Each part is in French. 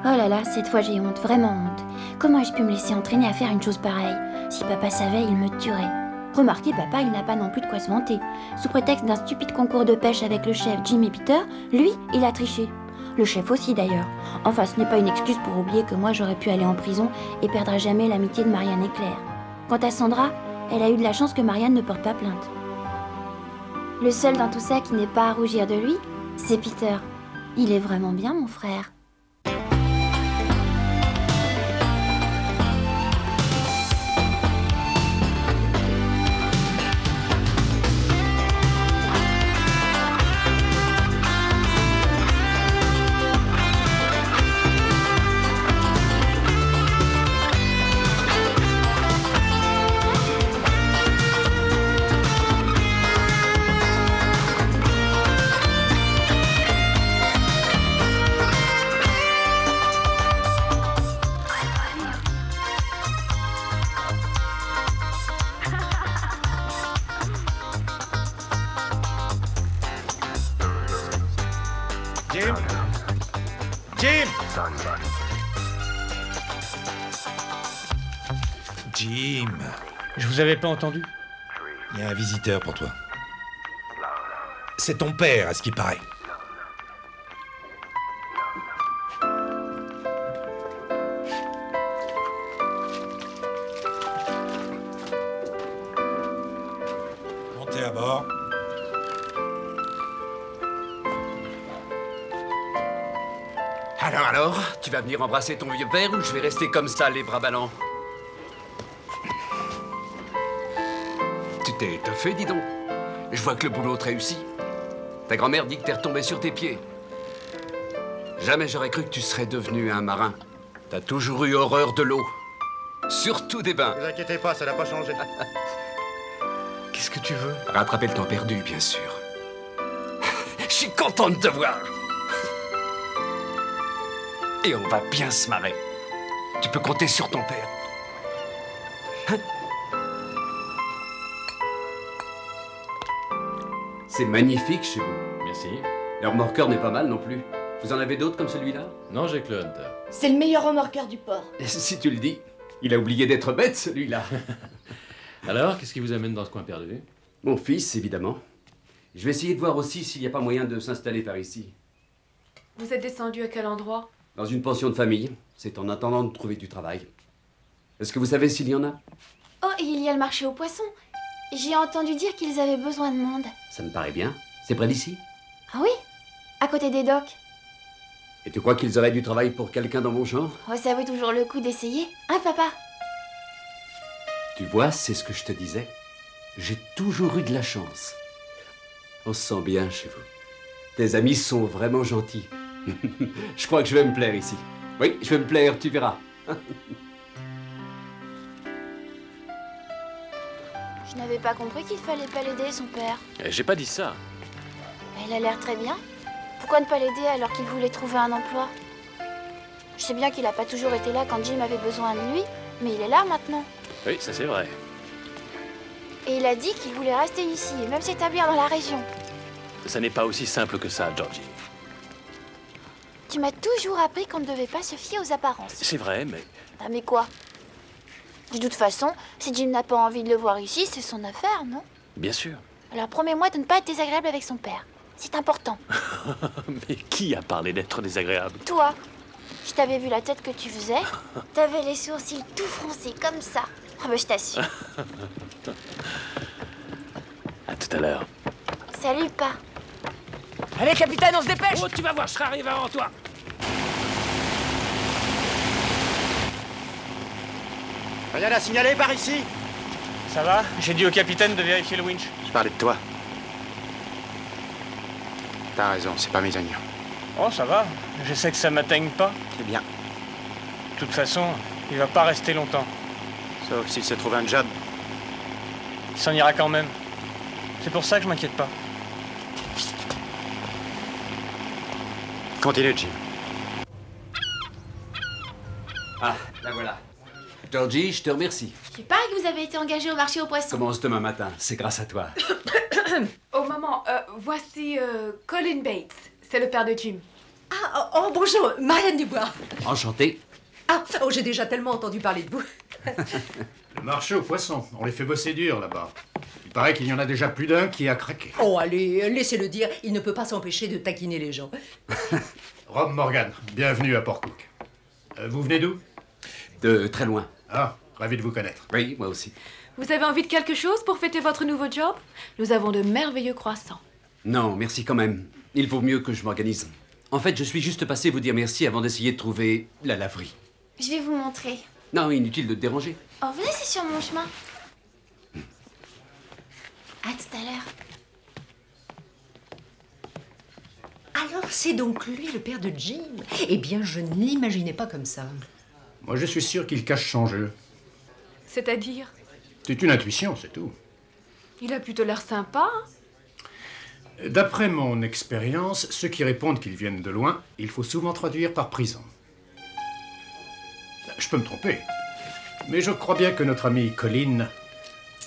Oh là là, cette fois j'ai honte, vraiment honte. Comment ai-je pu me laisser entraîner à faire une chose pareille? Si papa savait, il me tuerait. Remarquez, papa, il n'a pas non plus de quoi se vanter. Sous prétexte d'un stupide concours de pêche avec le chef Jim et Peter, lui, il a triché. Le chef aussi d'ailleurs. Enfin, ce n'est pas une excuse pour oublier que moi j'aurais pu aller en prison et perdre à jamais l'amitié de Marianne et Claire. Quant à Sandra, elle a eu de la chance que Marianne ne porte pas plainte. Le seul dans tout ça qui n'est pas à rougir de lui, c'est Peter. Il est vraiment bien, mon frère. Jim? Jim? Jim, Je vous avais pas entendu. il y a un visiteur pour toi. C'est ton père, à ce qui paraît. Montez à bord. Alors, tu vas venir embrasser ton vieux père ou je vais rester comme ça, les bras ballants? Tu t'es étoffé, dis donc. Je vois que le boulot te réussit. Ta grand-mère dit que t'es retombé sur tes pieds. Jamais j'aurais cru que tu serais devenu un marin. T'as toujours eu horreur de l'eau. Surtout des bains. Ne vous inquiétez pas, ça n'a pas changé. Qu'est-ce que tu veux? Rattraper le temps perdu, bien sûr. Je suis content de te voir. Et on va bien se marrer. Tu peux compter sur ton père. Hein? C'est magnifique chez vous. Merci. Le remorqueur n'est pas mal non plus. Vous en avez d'autres comme celui-là? Non, j'ai que le Hunter. C'est le meilleur remorqueur du port. Si tu le dis. Il a oublié d'être bête, celui-là. Alors, qu'est-ce qui vous amène dans ce coin perdu? Mon fils, évidemment. Je vais essayer de voir aussi s'il n'y a pas moyen de s'installer par ici. Vous êtes descendu à quel endroit? Dans une pension de famille. C'est en attendant de trouver du travail. Est-ce que vous savez s'il y en a? Oh, et il y a le marché aux poissons. J'ai entendu dire qu'ils avaient besoin de monde. Ça me paraît bien. C'est près d'ici. Ah oui? À côté des docks. Et tu crois qu'ils auraient du travail pour quelqu'un dans mon genre? Oh, ça vaut toujours le coup d'essayer. Hein, papa? Tu vois, c'est ce que je te disais. J'ai toujours eu de la chance. On se sent bien chez vous. Tes amis sont vraiment gentils. Je crois que je vais me plaire ici. Oui, je vais me plaire, tu verras. Je n'avais pas compris qu'il fallait pas l'aider, son père. J'ai pas dit ça. Il a l'air très bien. Pourquoi ne pas l'aider alors qu'il voulait trouver un emploi? Je sais bien qu'il n'a pas toujours été là quand Jim avait besoin de lui, mais il est là maintenant. Oui, ça c'est vrai. Et il a dit qu'il voulait rester ici et même s'établir dans la région. Ça n'est pas aussi simple que ça, Georgie. Tu m'as toujours appris qu'on ne devait pas se fier aux apparences. C'est vrai, mais... Ah, mais quoi? De toute façon, si Jim n'a pas envie de le voir ici, c'est son affaire, non? Bien sûr. Alors promets-moi de ne pas être désagréable avec son père. C'est important. Mais qui a parlé d'être désagréable? Toi, je t'avais vu la tête que tu faisais. T'avais les sourcils tout froncés comme ça. Ah ben je t'assure. À tout à l'heure. Salut, pas. Allez, capitaine, on se dépêche! Oh, tu vas voir, je serai arrivé avant toi. Rien à signaler par ici? Ça va? J'ai dit au capitaine de vérifier le winch. Je parlais de toi. T'as raison, c'est pas mes oignons. Oh, ça va. Je sais que ça m'atteigne pas. C'est bien. De toute façon, il va pas rester longtemps. Sauf s'il se trouve un job. Il s'en ira quand même. C'est pour ça que je m'inquiète pas. Continue, Jim. Ah, la voilà. Georgie, je te remercie. J'ai paru que vous avez été engagé au marché aux poissons. Commence demain matin, c'est grâce à toi. Oh maman, voici Colin Bates. C'est le père de Jim. Ah, oh, bonjour, Marianne Dubois. Enchanté. Ah, oh, j'ai déjà tellement entendu parler de vous. Le marché aux poissons, on les fait bosser dur là-bas. Il paraît qu'il y en a déjà plus d'un qui a craqué. Oh, allez, laissez-le dire, il ne peut pas s'empêcher de taquiner les gens. Rob Morgan, bienvenue à Port Cook. Vous venez d'où? De très loin. Ah, ravi de vous connaître. Oui, moi aussi. Vous avez envie de quelque chose pour fêter votre nouveau job? Nous avons de merveilleux croissants. Non, merci quand même. Il vaut mieux que je m'organise. En fait, je suis juste passé vous dire merci avant d'essayer de trouver la laverie. Je vais vous montrer. Non, inutile de te déranger. Oh, venez, c'est sur mon chemin. À tout à l'heure. Alors, c'est donc lui le père de Jim? Eh bien, je ne l'imaginais pas comme ça. Moi, je suis sûr qu'il cache son jeu. C'est-à-dire? C'est une intuition, c'est tout. Il a plutôt l'air sympa. Hein? D'après mon expérience, ceux qui répondent qu'ils viennent de loin, il faut souvent traduire par prison. Je peux me tromper, mais je crois bien que notre ami Colin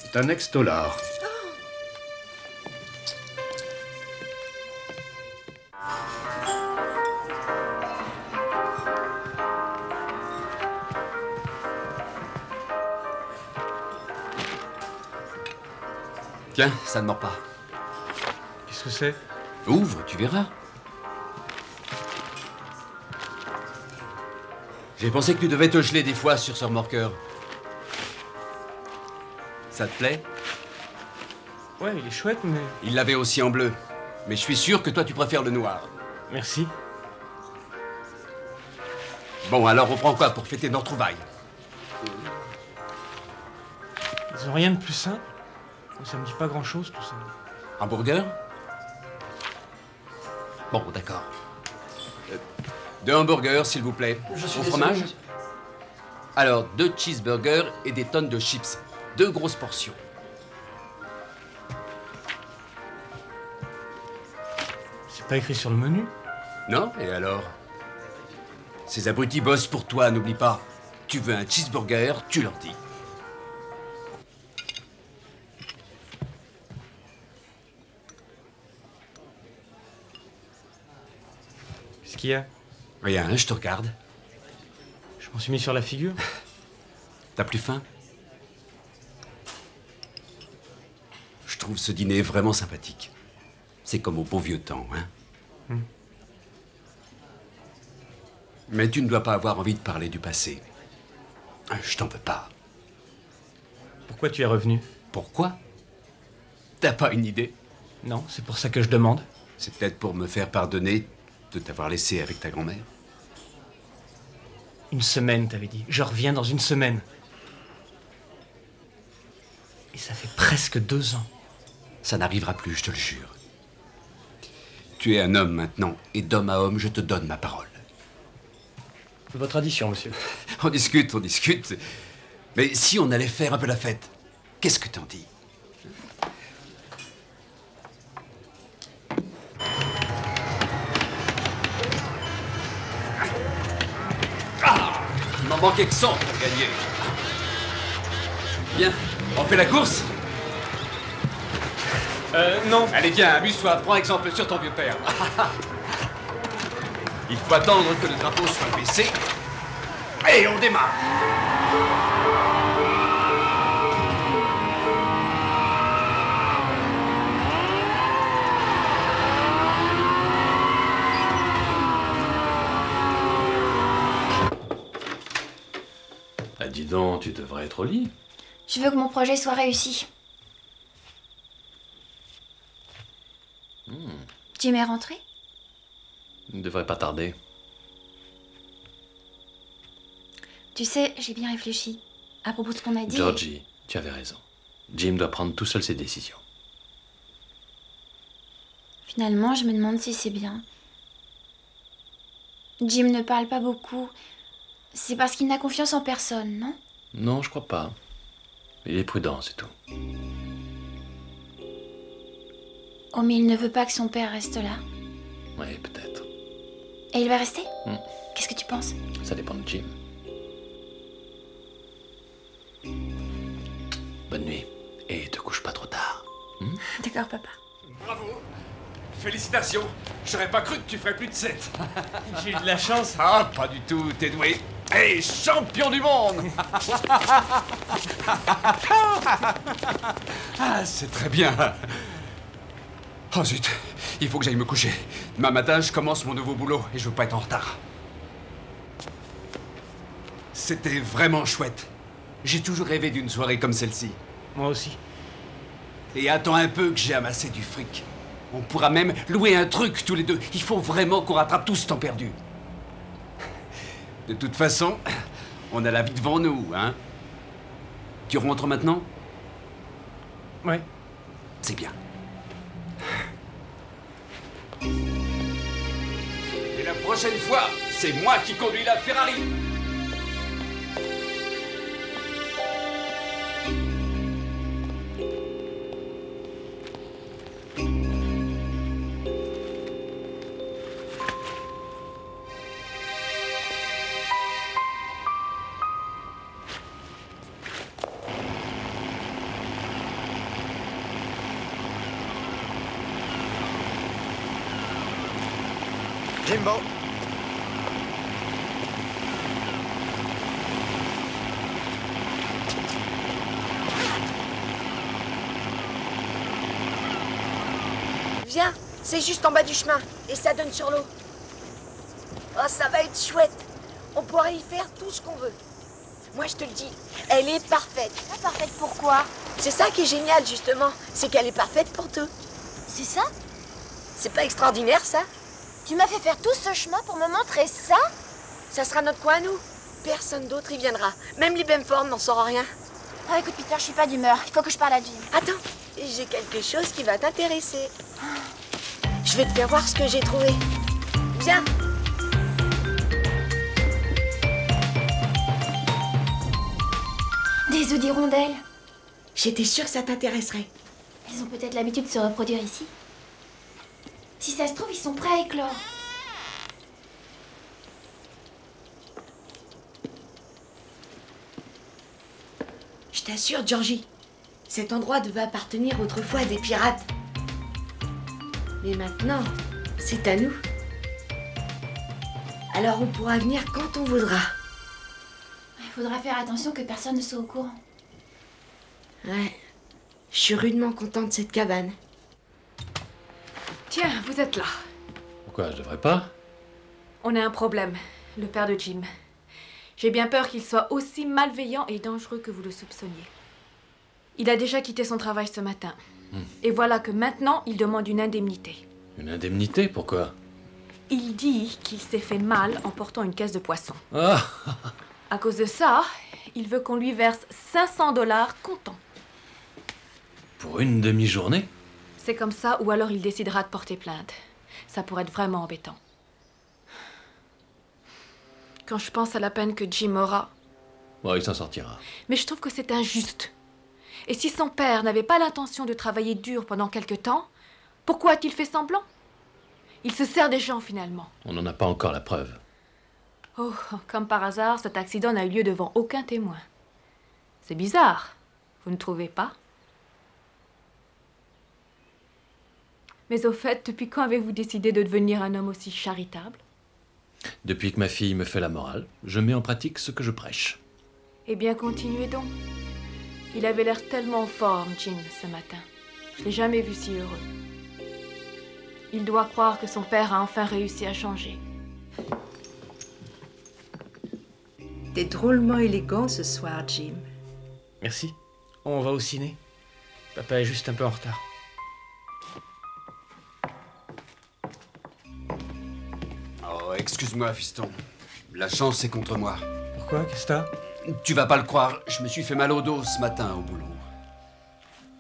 est un ex-dollar. Tiens, ça ne mord pas. Qu'est-ce que c'est? Ouvre, tu verras. J'ai pensé que tu devais te geler des fois sur ce remorqueur. Ça te plaît? Ouais, il est chouette, mais... Il l'avait aussi en bleu. Mais je suis sûr que toi, tu préfères le noir. Merci. Bon, alors on prend quoi pour fêter nos retrouvailles? Ils ont rien de plus simple. Ça me dit pas grand-chose, tout ça. Un burger? Bon, d'accord. 2 hamburgers, s'il vous plaît. Au fromage? Alors, 2 cheeseburgers et des tonnes de chips. 2 grosses portions. C'est pas écrit sur le menu? Non? Et alors? Ces abrutis bossent pour toi, n'oublie pas. Tu veux un cheeseburger, tu leur dis. Qu'est-ce qu'il y a? Rien, je te regarde. Je m'en suis mis sur la figure. T'as plus faim? Je trouve ce dîner vraiment sympathique. C'est comme au beau vieux temps, hein? Mais tu ne dois pas avoir envie de parler du passé. Je t'en veux pas. Pourquoi tu es revenu? Pourquoi? T'as pas une idée? Non, c'est pour ça que je demande. C'est peut-être pour me faire pardonner de t'avoir laissé avec ta grand-mère. Une semaine, t'avais dit. Je reviens dans une semaine. Et ça fait presque 2 ans. Ça n'arrivera plus, je te le jure. Tu es un homme maintenant, et d'homme à homme, je te donne ma parole. Votre addition, monsieur. On discute, on discute. Mais si on allait faire un peu la fête, qu'est-ce que t'en dis? Il m'en manquait que 100 pour gagner. Bien, on fait la course? Non. Allez, viens, amuse-toi, prends exemple sur ton vieux père. Il faut attendre que le drapeau soit baissé. Et on démarre. Ah, dis donc, tu devrais être au lit. Je veux que mon projet soit réussi. Jim est rentré? Ne devrait pas tarder. Tu sais, j'ai bien réfléchi. À propos de ce qu'on a dit... Georgie, tu avais raison. Jim doit prendre tout seul ses décisions. Finalement, je me demande si c'est bien. Jim ne parle pas beaucoup. C'est parce qu'il n'a confiance en personne, non? Non, je crois pas. Il est prudent, c'est tout. Oh, mais il ne veut pas que son père reste là. Oui, peut-être. Et il va rester? Hmm. Qu'est-ce que tu penses? Ça dépend de Jim. Bonne nuit. Et te couche pas trop tard. D'accord, papa. Bravo. Félicitations. J'aurais pas cru que tu ferais plus de 7. J'ai eu de la chance. Ah, pas du tout, t'es doué. Hey, champion du monde. Ah, c'est très bien. Oh zut, il faut que j'aille me coucher. Demain matin, je commence mon nouveau boulot et je veux pas être en retard. C'était vraiment chouette. J'ai toujours rêvé d'une soirée comme celle-ci. Moi aussi. Et attends un peu que j'ai amassé du fric. On pourra même louer un truc tous les deux. Il faut vraiment qu'on rattrape tout ce temps perdu. De toute façon, on a la vie devant nous, hein? Tu rentres maintenant? Ouais. C'est bien. Et la prochaine fois, c'est moi qui conduis la Ferrari. Jimbo. Viens, c'est juste en bas du chemin, et ça donne sur l'eau. Oh, ça va être chouette. On pourra y faire tout ce qu'on veut. Moi, je te le dis, elle est parfaite. Ah, parfaite pourquoi? C'est ça qui est génial, justement, c'est qu'elle est parfaite pour tout. C'est ça? C'est pas extraordinaire, ça? Tu m'as fait faire tout ce chemin pour me montrer ça? Ça sera notre coin à nous. Personne d'autre y viendra. Même les Bemford n'en saura rien. Ah, écoute, Peter, je suis pas d'humeur. Il faut que je parle à Jim. Attends, j'ai quelque chose qui va t'intéresser. Je vais te faire voir ce que j'ai trouvé. Viens. Des œufs d'hirondelle. J'étais sûre que ça t'intéresserait. Ils ont peut-être l'habitude de se reproduire ici. Si ça se trouve, ils sont prêts à éclore. Je t'assure, Georgie, cet endroit devait appartenir autrefois à des pirates. Mais maintenant, c'est à nous. Alors on pourra venir quand on voudra. Il faudra faire attention que personne ne soit au courant. Ouais, je suis rudement contente de cette cabane. Tiens, vous êtes là. Pourquoi, je devrais pas? On a un problème, le père de Jim. J'ai bien peur qu'il soit aussi malveillant et dangereux que vous le soupçonniez. Il a déjà quitté son travail ce matin. Et voilà que maintenant, il demande une indemnité. Une indemnité? Pourquoi? Il dit qu'il s'est fait mal en portant une caisse de poisson. Ah! À cause de ça, il veut qu'on lui verse 500 $ comptant. Pour une demi-journée? C'est comme ça, ou alors il décidera de porter plainte. Ça pourrait être vraiment embêtant. Quand je pense à la peine que Jim aura... Bon, il s'en sortira. Mais je trouve que c'est injuste. Et si son père n'avait pas l'intention de travailler dur pendant quelque temps, pourquoi a-t-il fait semblant? Il se sert des gens, finalement. On n'en a pas encore la preuve. Oh, comme par hasard, cet accident n'a eu lieu devant aucun témoin. C'est bizarre, vous ne trouvez pas? Mais au fait, depuis quand avez-vous décidé de devenir un homme aussi charitable? Depuis que ma fille me fait la morale, je mets en pratique ce que je prêche. Eh bien, continuez donc. Il avait l'air tellement en forme, Jim, ce matin. Je l'ai jamais vu si heureux. Il doit croire que son père a enfin réussi à changer. T'es drôlement élégant ce soir, Jim. Merci. On va au ciné. Papa est juste un peu en retard. Oh, excuse-moi, fiston. La chance est contre moi. Pourquoi? Qu'est-ce que t'as? Tu vas pas le croire, je me suis fait mal au dos ce matin au boulot.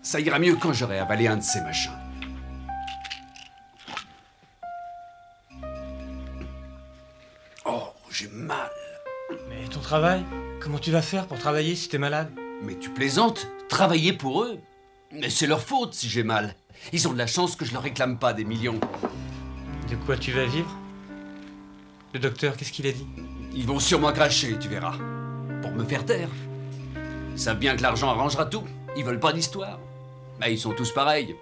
Ça ira mieux quand j'aurai avalé un de ces machins. Oh, j'ai mal. Mais ton travail? Comment tu vas faire pour travailler si t'es malade? Mais tu plaisantes? Travailler pour eux? Mais c'est leur faute si j'ai mal. Ils ont de la chance que je leur réclame pas des millions. De quoi tu vas vivre? Le docteur, qu'est-ce qu'il a dit? Ils vont sûrement cracher, tu verras. Pour me faire taire. Ils savent bien que l'argent arrangera tout. Ils veulent pas d'histoire. Mais ils sont tous pareils.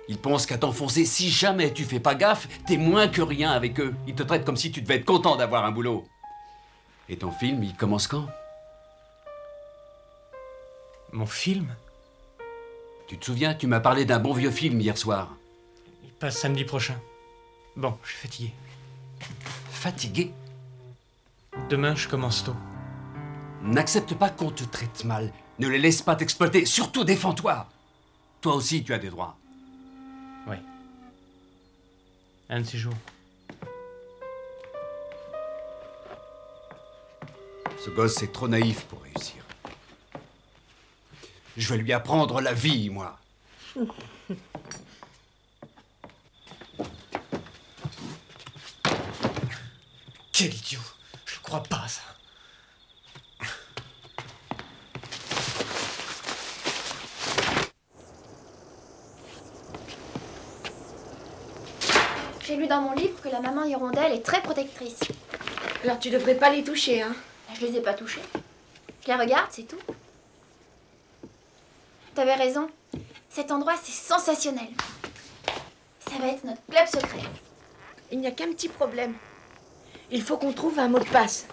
Ils pensent qu'à t'enfoncer, si jamais tu fais pas gaffe, t'es moins que rien avec eux. Ils te traitent comme si tu devais être content d'avoir un boulot. Et ton film, il commence quand? Mon film? Tu te souviens, tu m'as parlé d'un bon vieux film hier soir. Il passe samedi prochain. Bon, je suis fatigué. Fatigué? Demain, je commence tôt. N'accepte pas qu'on te traite mal. Ne les laisse pas t'exploiter. Surtout, défends-toi. Toi aussi, tu as des droits. Oui. Un de ces jours. Ce gosse est trop naïf pour réussir. Je vais lui apprendre la vie, moi. Quel idiot! Je le crois pas, ça. J'ai lu dans mon livre que la maman hirondelle est très protectrice. Alors tu devrais pas les toucher, hein. Je les ai pas touchées. Je les regarde, c'est tout. T'avais raison. Cet endroit, c'est sensationnel. Ça va être notre club secret. Il n'y a qu'un petit problème. Il faut qu'on trouve un mot de passe.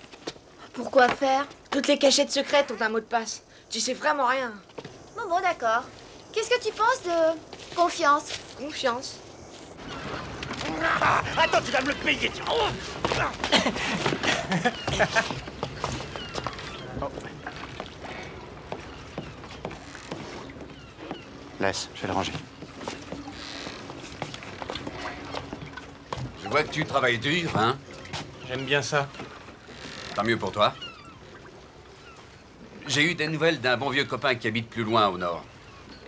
Pourquoi faire? Toutes les cachettes secrètes ont un mot de passe. Tu sais vraiment rien. Bon, d'accord. Qu'est-ce que tu penses de confiance? Confiance. Attends, tu vas me le payer, tiens. Laisse, je vais le ranger. Je vois que tu travailles dur, hein? J'aime bien ça. Tant mieux pour toi. J'ai eu des nouvelles d'un bon vieux copain qui habite plus loin au nord.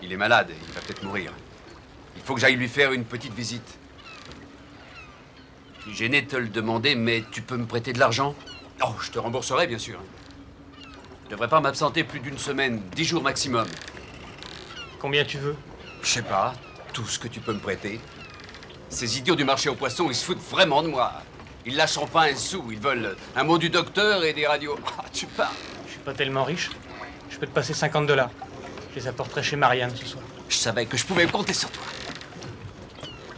Il est malade, il va peut-être mourir. Il faut que j'aille lui faire une petite visite. Je suis gêné de te le demander, mais tu peux me prêter de l'argent? Oh, je te rembourserai, bien sûr. Je devrais pas m'absenter plus d'une semaine, 10 jours maximum. Combien tu veux? Je sais pas, tout ce que tu peux me prêter. Ces idiots du marché aux poissons, ils se foutent vraiment de moi. Ils lâcheront pas un sou, ils veulent un mot du docteur et des radios. Ah, tu parles. Je suis pas tellement riche. Je peux te passer 50 $. Je les apporterai chez Marianne ce soir. Je savais que je pouvais compter sur toi.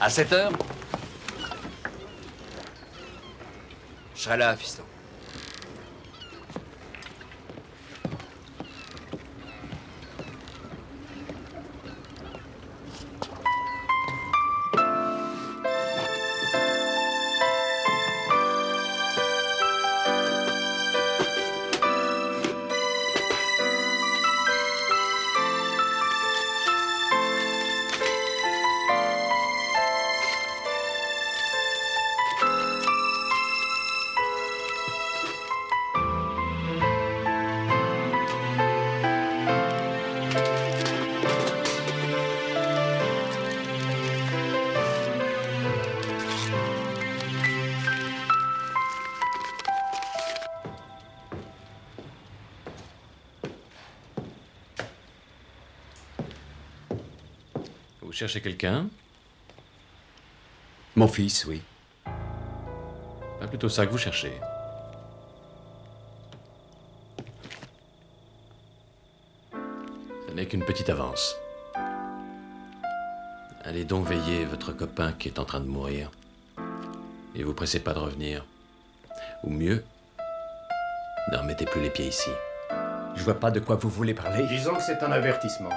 À 7 heures, je serai là, fiston. Vous cherchez quelqu'un? Mon fils, oui. Pas plutôt ça que vous cherchez. Ce n'est qu'une petite avance. Allez donc veiller votre copain qui est en train de mourir. Et vous pressez pas de revenir. Ou mieux, ne remettez plus les pieds ici. Je vois pas de quoi vous voulez parler. Disons que c'est un avertissement.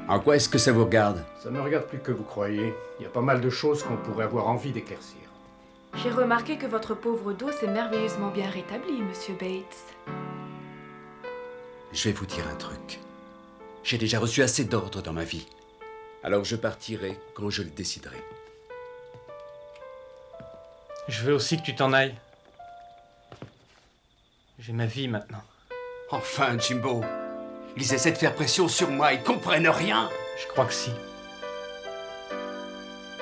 En quoi est-ce que ça vous regarde? Ça me regarde plus que vous croyez. Il y a pas mal de choses qu'on pourrait avoir envie d'éclaircir. J'ai remarqué que votre pauvre dos s'est merveilleusement bien rétabli, Monsieur Bates. Je vais vous dire un truc. J'ai déjà reçu assez d'ordres dans ma vie. Alors je partirai quand je le déciderai. Je veux aussi que tu t'en ailles. J'ai ma vie maintenant. Enfin, Jimbo. Ils essaient de faire pression sur moi, ils comprennent rien. Je crois que si.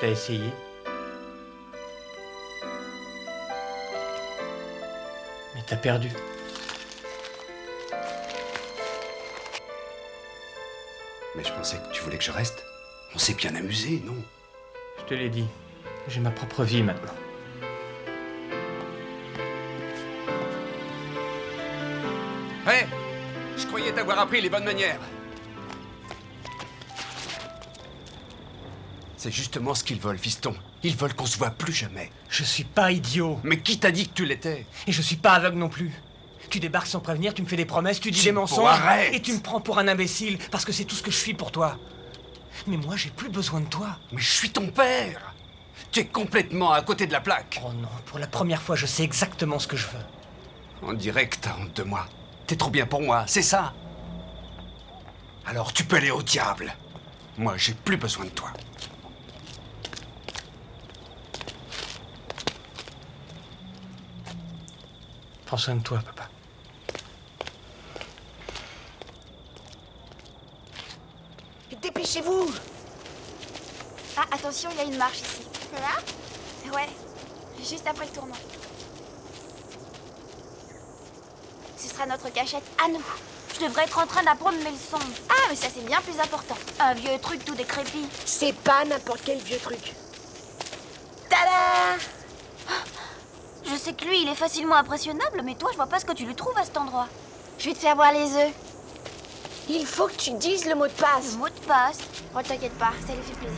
T'as essayé? Mais t'as perdu. Mais je pensais que tu voulais que je reste. On s'est bien amusé, non? Je te l'ai dit. J'ai ma propre vie maintenant. Hé! Je croyais t'avoir appris les bonnes manières. C'est justement ce qu'ils veulent, fiston. Ils veulent qu'on se voit plus jamais. Je suis pas idiot. Mais qui t'a dit que tu l'étais? Et je suis pas aveugle non plus. Tu débarques sans prévenir, tu me fais des promesses, tu dis des Jimbo, mensonges. arrête. Et tu me prends pour un imbécile, parce que c'est tout ce que je suis pour toi. Mais moi, j'ai plus besoin de toi. Mais je suis ton père. Tu es complètement à côté de la plaque. Oh non, pour la première fois, je sais exactement ce que je veux. On dirait que t'as honte de moi. T'es trop bien pour moi, c'est ça? Alors tu peux aller au diable. Moi, j'ai plus besoin de toi. Prends soin de toi, papa. Dépêchez-vous! Ah, attention, il y a une marche ici. Ça va? Ouais, juste après le tournant. Ce sera notre cachette à nous. Je devrais être en train d'apprendre mes leçons. Ah, mais ça c'est bien plus important. Un vieux truc tout décrépit. C'est pas n'importe quel vieux truc. Tada! Je sais que lui, il est facilement impressionnable, mais toi, je vois pas ce que tu lui trouves à cet endroit. Je vais te faire voir les œufs. Il faut que tu dises le mot de passe. Le mot de passe? Oh, t'inquiète pas, ça lui fait plaisir.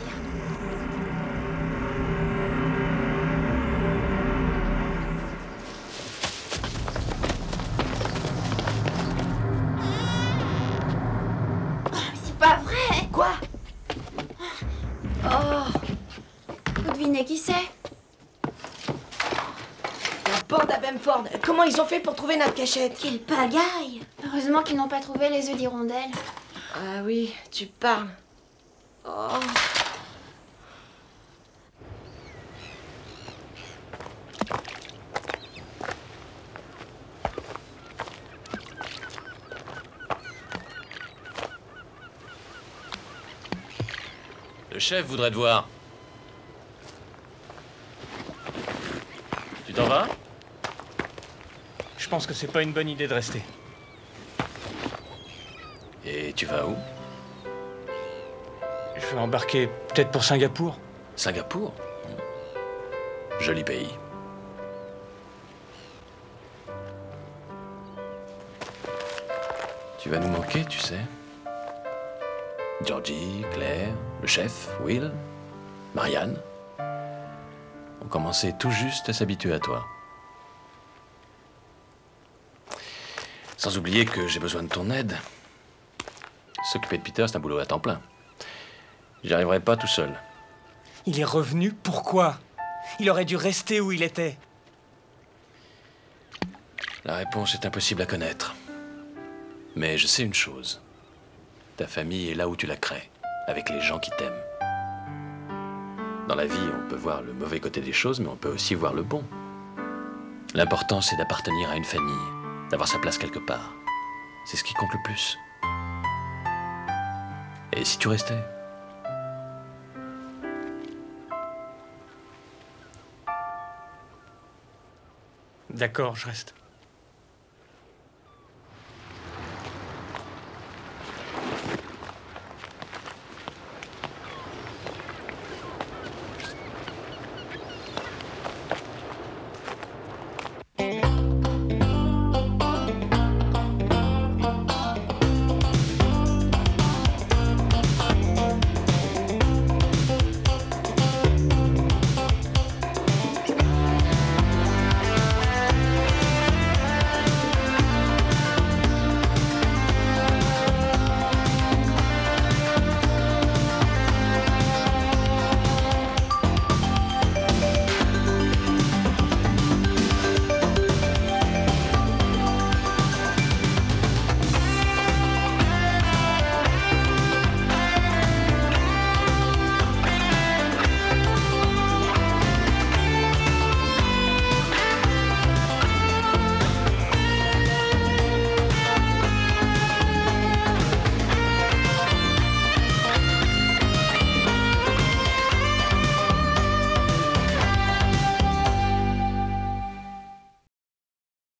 C'est pas vrai! Quoi? Oh! Vous devinez qui c'est? La bande à Bamford. Comment ils ont fait pour trouver notre cachette? Quelle pagaille! Heureusement qu'ils n'ont pas trouvé les œufs d'hirondelle. Ah oui, tu parles. Oh. Le chef voudrait te voir. Tu t'en vas? Je pense que c'est pas une bonne idée de rester. Et tu vas où? Je vais embarquer peut-être pour Singapour. Singapour? Joli pays. Tu vas nous manquer, tu sais. Georgie, Claire, le chef, Will, Marianne. On commençait tout juste à s'habituer à toi. Sans oublier que j'ai besoin de ton aide. S'occuper de Peter, c'est un boulot à temps plein. J'y arriverai pas tout seul. Il est revenu, pourquoi? Il aurait dû rester où il était. La réponse est impossible à connaître. Mais je sais une chose. Ta famille est là où tu la crées, avec les gens qui t'aiment. Dans la vie, on peut voir le mauvais côté des choses, mais on peut aussi voir le bon. L'important, c'est d'appartenir à une famille, d'avoir sa place quelque part. C'est ce qui compte le plus. Et si tu restais? D'accord, je reste.